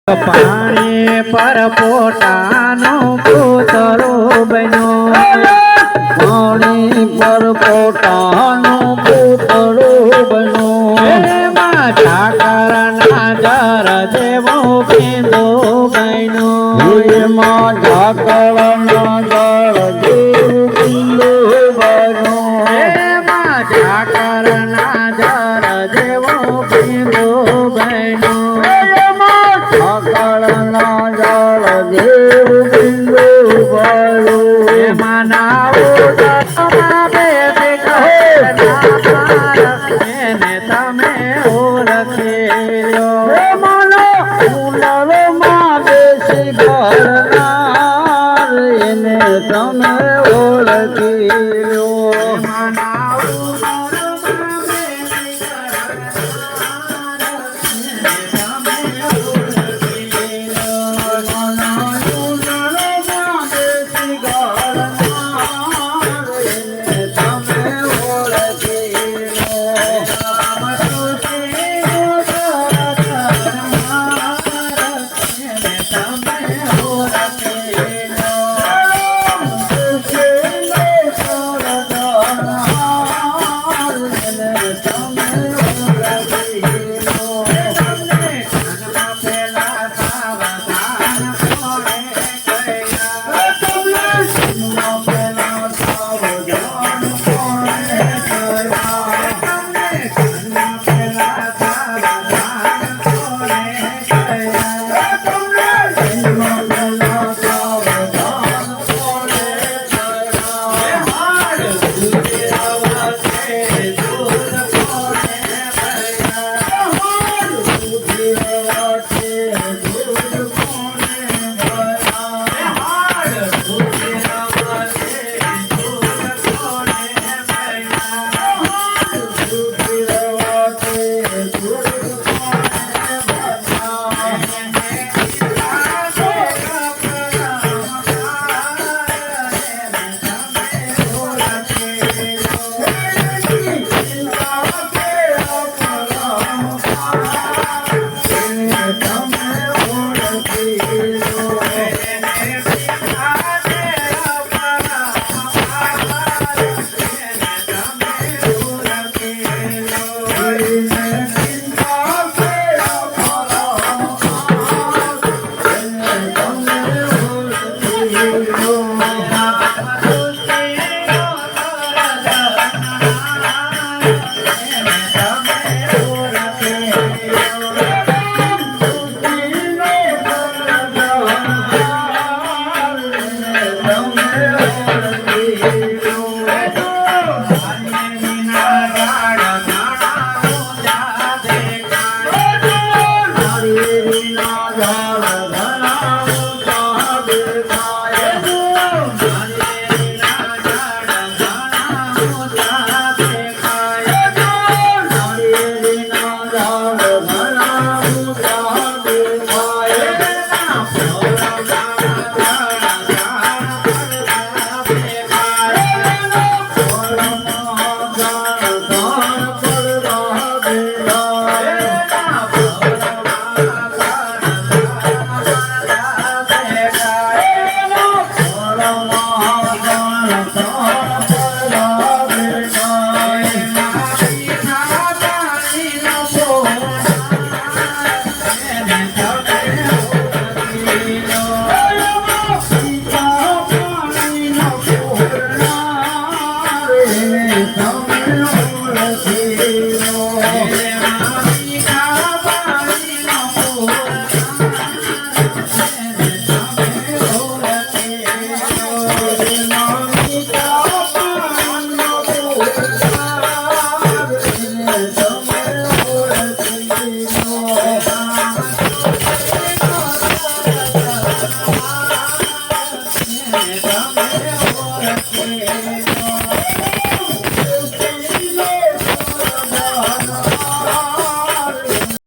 પાણી પર પોતાનું પૂતળું બન્યું પાણી પર પોતાનું પૂતળું બન્યું એમાં ઠાકરના જર જેવું પીંદું બન્યું એમાં ઠાકરના જર જેવું પીંદું બન્યું એમાં ઠાકરના જર જેવું પીંદું બન્યું ઠાકરના જળ જેવું પીંદું બન્યું એમાં નાવું દસમાં બેસી કહે એને તમે ઓળખેલો ઉલરમાં બેસી ઘરનાર એને તમે ઓળખી લો એમાં નાવું દસમાં બેસી